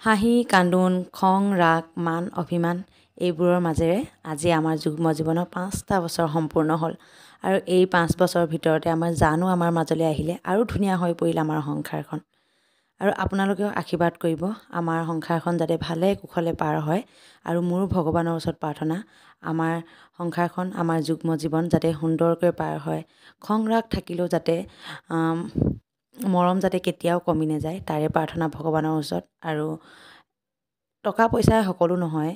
হাঁহি কান্দোন খং ৰাগ মান অভিমান এইবোৰৰ মাজেৰে আজি আমাৰ যুগ্ম জীৱনৰ 5টা বছৰ সম্পূৰ্ণ হ'ল আৰু এই 5 বছৰৰ ভিতৰতে আমাৰ জানো আমাৰ মাজলৈ আহিলে আৰু ধুনীয়া হৈ পৰিল আমাৰ সংসাৰখন আৰু আপোনালোকেও আশীৰ্বাদ কৰিব আমাৰ সংসাৰখন যাতে ভালে কুশলে পাৰ হয় আৰু মোৰ ভগৱানৰ ওচৰত প্ৰাৰ্থনা আমাৰ সংসাৰখন আমাৰ যুগ্ম জীৱন যাতে সুন্দৰকৈ পাৰ হয় খং ৰাগ থাকিলেও যাতে মৰম যাতে কেতিয়াও কমি নাযায় তাৰে প্ৰাৰ্থনা ভগৱানৰ ওচৰত আৰু টকা পইচা সকলো নহয়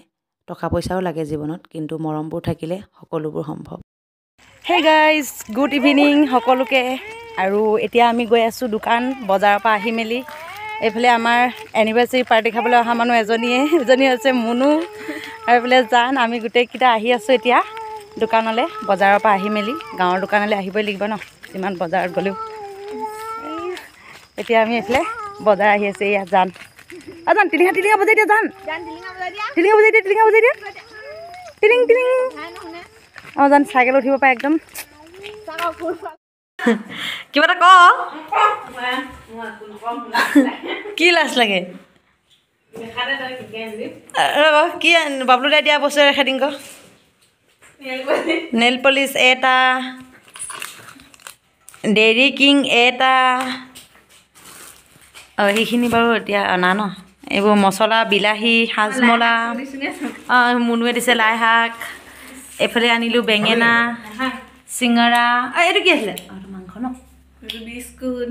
টকা পইচাও লাগে জীৱনত কিন্তু মৰমবোৰ থাকিলে সকলোবোৰ সম্ভৱ হে গাইজ গুড ইভিনিং সকলোকে আৰু এতিয়া আমি গৈ আছোঁ দোকান বজাৰৰ পৰা আহি মেলি এইফালে আমাৰ এনিভাৰ্চাৰী পাৰ্টি খাবলৈ অহা মানুহ এজনী হৈছে মুনু আৰু এইফালে জান আমি গোটেইকেইটা আহি আছোঁ এতিয়া দোকানলৈ বজাৰৰ পৰা আহি মেলি গাঁৱৰ দোকানলৈ আহিবই লাগিব ন যিমান বজাৰত গ'লেও এতিয়া আমি এইফালে বজাৰ আহি আছে এয়া জান জান টিলিঙা বজাই দিয়া জান টিলিঙা বজাই দিয়া টিলিং টিলিং অঁ জান চাইকেল উঠিব পাৰে একদম কিবা এটা ক কি লাজ লাগে কি বাবলু দাই দিয়া বস্তু ৰেখা দিম ক নেল পলিচ এটা ডেইৰী কিং এটা সেইখিনি বাৰু এতিয়া অনা ন এইবোৰ মছলা বিলাহী হাজমলা মুনুৱে দিছে লাই শাক এইফালে আনিলোঁ বেঙেনা চিঙৰা এইটো কি আছিলে মাংস ন বিস্কুট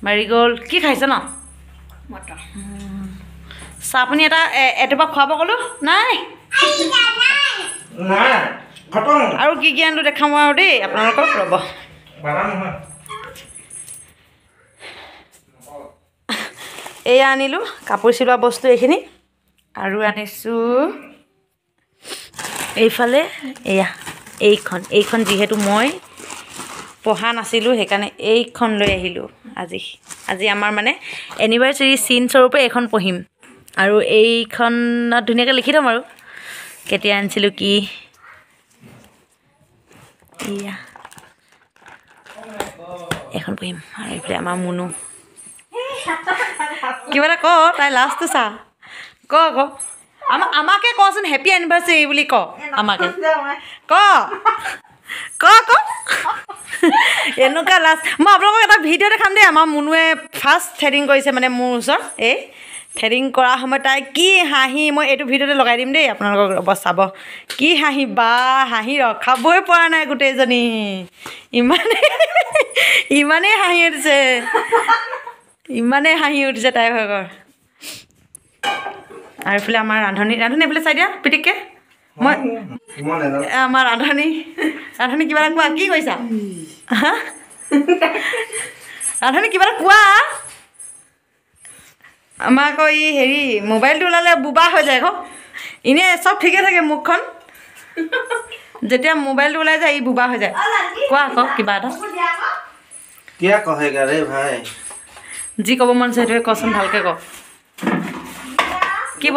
মেৰিগ'ল্ড কি খাইছে ন চাহ আপুনি এটোপা খুৱাব ক'লোঁ নাই আৰু কি কি আনিলোঁ দেখাম আৰু দেই আপোনালোকক ৰ'ব এয়া আনিলোঁ কাপোৰ চিলোৱা বস্তু এইখিনি আৰু আনিছোঁ এইফালে এয়া এইখন যিহেতু মই পঢ়া নাছিলোঁ সেইকাৰণে এইখন লৈ আহিলোঁ আজি আমাৰ মানে এনিভাৰ্চাৰী চিন স্বৰূপে এইখন পঢ়িম আৰু এইখনত ধুনীয়াকৈ লিখি থ'ম আৰু কেতিয়া আনিছিলোঁ কি এয়া এইখন পঢ়িম আৰু এইফালে আমাৰ মুনু কিবা এটা ক তাই লাষ্টটো চা ক আমাকে কচোন হেপী এনিভাৰ্চাৰী বুলি ক আমাকে ক এনেকুৱা লাষ্ট মই আপোনালোকক এটা ভিডিঅ' দেখাম দেই আমাৰ মুনুৱে ফাৰ্ষ্ট থ্ৰেডিং কৰিছে মানে মোৰ ওচৰত এই থ্ৰেডিং কৰা সময়ত তাই কি হাঁহি মই এইটো ভিডিঅ'তে লগাই দিম দেই আপোনালোকক ৰ'ব চাব কি হাঁহি বা হাঁহি ৰখাবই পৰা নাই গোটেইজনী ইমানেই হাঁহি উঠিছে তাইৰ ভাগৰ আৰু এইফালে আমাৰ ৰান্ধনী এইফালে চাই দিয়া পিটিককৈ মই আমাৰ ৰান্ধনী কিবা এটা কোৱা কি কৈছা হা ৰান্ধনী কিবা এটা কোৱা আমাৰ আকৌ ই হেৰি মোবাইলটো ওলালে বোবা হৈ যায় আকৌ এনেই চব ঠিকে থাকে মুখখন যেতিয়া মোবাইলটো ওলাই যায় ই বোবা হৈ যায় কোৱা আকৌ কিবা এটা क्या कहेगा रे भाई जी कब मन से कौन भालके क की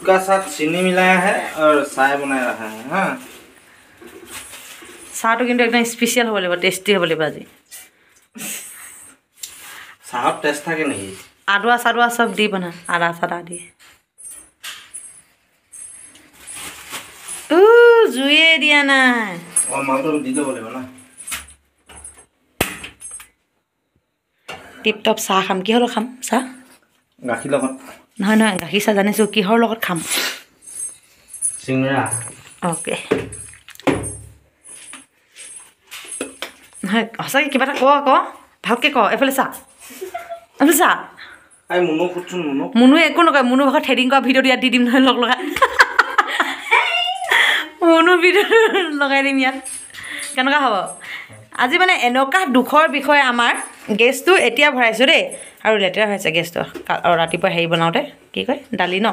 का साथ चीनी मिलाया है और चाय बना रहा है हाँ चाह तो किंतु एकदम स्पेशल हो बोले टेस्टी हो बोले बाजी चाह टेस्ट था कि नहीं आदुआ सादुआ सब दी बना आदा सादा दी जुए दिया ना और माल तो दी दो बोले ना টিপ টপ চাহ খাম কিহৰ লগত খাম চাহ গাখীৰ লগত নহয় গাখীৰ চাহ জানিছোঁ কিহৰ লগত খাম চিংৰা অ'কে নহয় সঁচাকৈ কিবা এটা ক ভালকৈ ক এইফালে চা মুনুৱে একো নকয় মুনু ভাগত থ্ৰেডিং কৰা ভিডিঅ' ইয়াত দি দিম নহয় লগাই মুনু ভিডিঅ' লগাই দিম ইয়াত কেনেকুৱা হ'ব আজি মানে এনেকুৱা দুখৰ বিষয়ে আমাৰ গেছটো এতিয়া ভৰাইছোঁ দেই আৰু লেতেৰা হৈছে গেছটো ৰাতিপুৱা হেৰি বনাওঁতে কি কয় দালি ন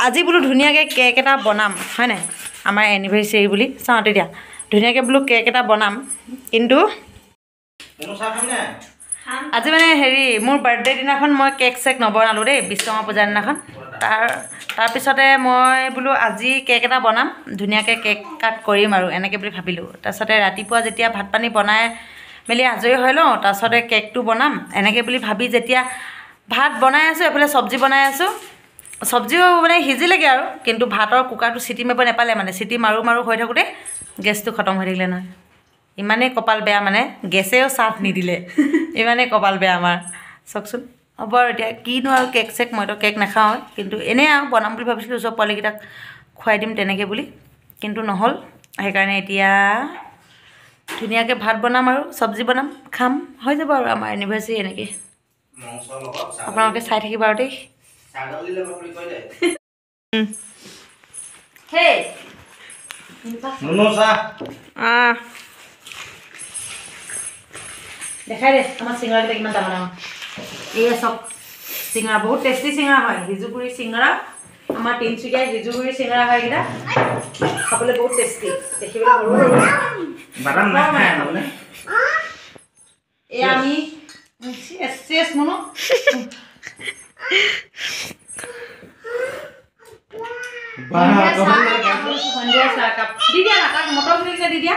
আজি বোলো ধুনীয়াকৈ কেক এটা বনাম হয় নাই আমাৰ এনিভাৰ্চাৰী বুলি চাওঁতে দিয়া ধুনীয়াকৈ বোলো কেক এটা বনাম কিন্তু আজি মানে হেৰি মোৰ বাৰ্থডে দিনাখন মই কেক চেক নবনালোঁ দেই বিশ্বকৰ্মা পূজাৰ দিনাখন তাৰপিছতে মই বোলো আজি কেক এটা বনাম ধুনীয়াকৈ কেক কাট কৰিম আৰু এনেকৈ বুলি ভাবিলোঁ তাৰপিছতে ৰাতিপুৱা যেতিয়া ভাত পানী বনাই মেলি আজৰি হৈ লওঁ তাৰপিছতে কেকটো বনাম এনেকৈ বুলি ভাবি যেতিয়া ভাত বনাই আছোঁ, এফালে চব্জি বনাই আছোঁ। চব্জিও মানে সিজিলেগৈ আৰু, কিন্তু ভাতৰ কুকাৰটো চিটি মাৰিব নাপালে, মানে চিটি মাৰোঁ হৈ থাকোঁতে গেছটো খতম হৈ থাকিলে নহয়। ইমানেই কপাল বেয়া, মানে গেছেও চাথ নিদিলে। ইমানেই কপাল বেয়া আমাৰ, চাওকচোন। হ'ব আৰু এতিয়া কিনো আৰু কেক চেক, মইতো কেক নাখাওঁ, কিন্তু এনেই আৰু বনাম বুলি ভাবিছিলোঁ চব পোৱালীকেইটাক খুৱাই দিম তেনেকৈ বুলি, কিন্তু নহ'ল। সেইকাৰণে এতিয়া ধুনীয়াকৈ ভাত বনাম আৰু চব্জি বনাম, খাম, হৈ যাব আৰু আমাৰ এনিভাৰ্চাৰী এনেকৈ। আপোনালোকে চাই থাকিব আৰু দেই। দেখাই দে আমাৰ চিঙৰাকেইটা কিমান ডাঙৰ ডাঙৰ। এয়া চাওক চিঙৰা, বহুত টেষ্টি চিঙৰা হয়, সিজুগুৰি চিঙৰা। আমাৰ তিনিচুকীয়াৰ সিজুগুৰি চিঙৰা হয় এইকেইটা, খাবলৈ বহুত টেষ্টি, দেখিবলৈ সৰু সৰু। এয়া আমি মনো সন্ধিয়া চাহ কাপ দি দিয়া না, তাক মটৰ খুলিছে দি দিয়া।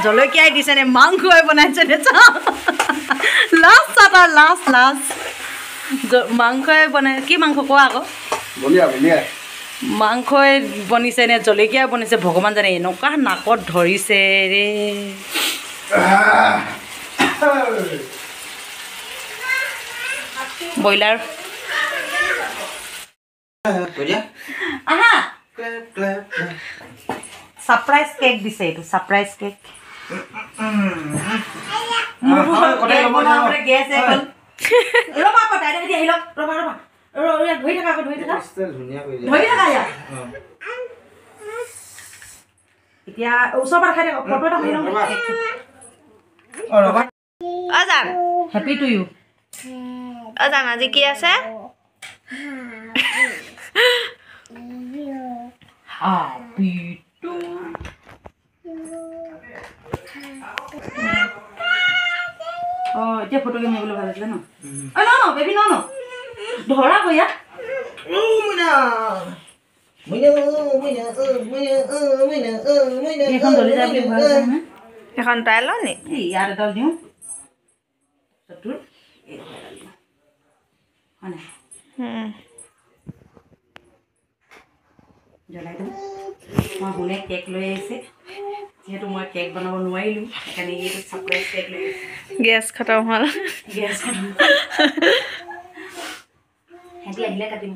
জলকীয়াই দিছে নে মাংসই বনাইছে নে, লাষ্ট চাটাৰ লাষ্ট মাংসই বনাই। কি মাংস কোৱা আকৌ? মাংসই বনিছে নে জলকীয়া বনিছে ভগৱান জানে। এনেকুৱা নাকত ধৰিছে ৰে। ব্ৰইলাৰ ছাৰপ্ৰাইজ কেক দিছে, এইটো ছাৰপ্ৰাইজ কেক। এতিয়া ওচৰৰ পৰা খাই থাকক, ফটো এটা মাৰি লওঁ। অজান হেপী টু ইউ। অজান আজি কি আছে? এতিয়া ফটো মাৰিবলৈ ভাল আছিলে ন? ন বেবী ন ধৰা কয়া এখন তাই ল নি? ইয়াত এডাল দিওঁ, চতুৰ জ্বলাই দিওঁ। মই শুনে কেক লৈ আহিছে, যিহেতু মই কেক বনাব নোৱাৰিলোঁ, সেইকাৰণে এইটো ছাৰপ্ৰাইজ কেক লৈ আহিছে। গেছ খতম হ'ল। গেছ সিহঁতি আহিলে কাটিম।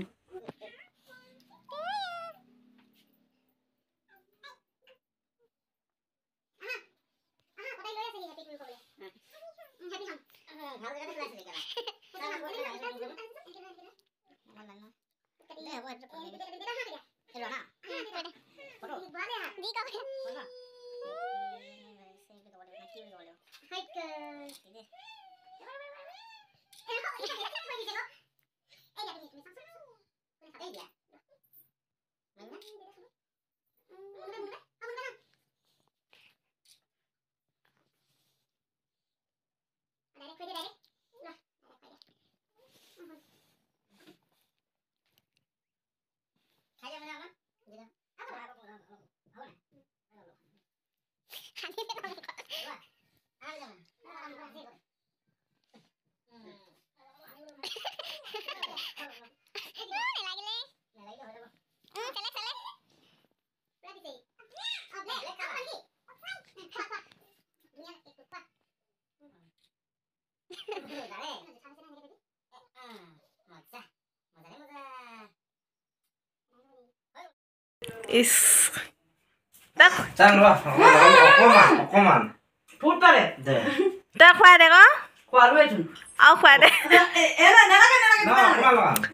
ইস অকমান ফুট পাৰে তই খুৱাই দে আকৌ। খোৱালোৱেচোন আৰু খুৱাই দে।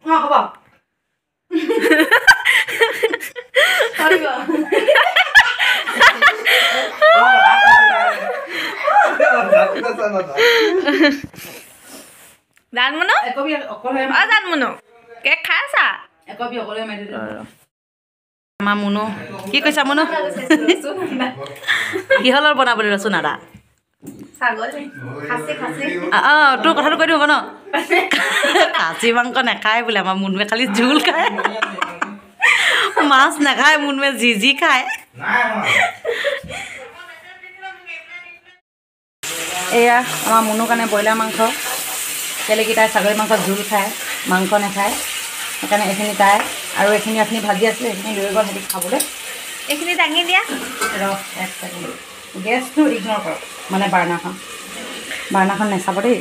হ'ব জানমুনু জানমুনু কেক খাই আছা? আমাৰ মুনু কি কৈছা? মুনু কিহলৰ বনাবলৈ ৰচোন আদা? তোৰ কথাটো কৈ দিওঁ ন, খাচী মাংস নাখায় বোলে আমাৰ মুনুৱে, খালি জোল খায়, মাছ নাখায় মুনুৱে, যি খায়। এয়া আমাৰ মুনুৰ কাৰণে ব্ৰইলাৰ মাংস কেলৈ কি তাই ছাগলী মাংস জোল খায় মাংস নাখায় সেইকাৰণে এইখিনি তাই আৰু এইখিনি আপুনি ভাজি আছিলে সেইখিনি লৈ গ'ল সিহঁতি খাবলৈ এইখিনি দাঙি দিয়া ৰহ এক ছেকেণ্ড গেছটো ইগন'ৰ কৰক মানে বাৰ্ণাখন নেচাব দেই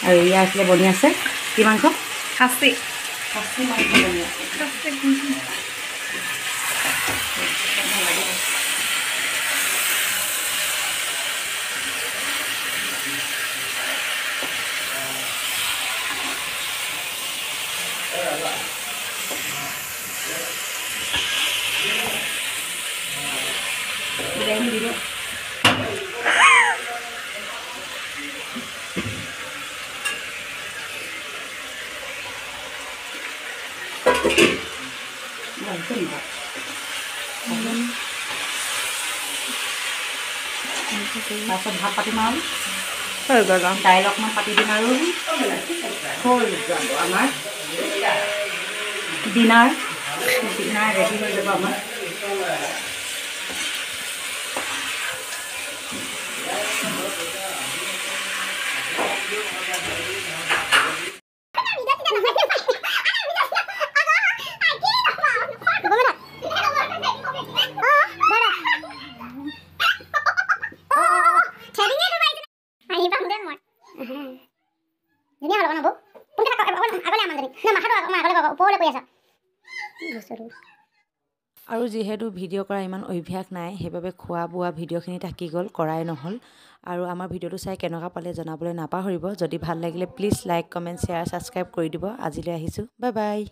আৰু ইয়াৰ আছিলে বনি আছে কি মাংস খাচী খাচী মাংস বনি আছে তাৰপিছত ভাত পাতিম আৰু হৈ গ'ল দাইল অকণমান পাতি দিম আৰু হৈ যাব আমাৰ ডিনাৰ ৰেডি হৈ যাব আমাৰ আৰু যিহেতু ভিডিঅ' কৰা ইমান অভ্যাস নাই সেইবাবে খোৱা বোৱা ভিডিঅ'খিনি থাকি গ'ল কৰাই নহ'ল আৰু আমাৰ ভিডিঅ'টো চাই কেনেকুৱা পালে জনাবলৈ নাপাহৰিব যদি ভাল লাগিলে please like comment share subscribe কৰি দিব আজিলৈ আহিছোঁ বাই বাই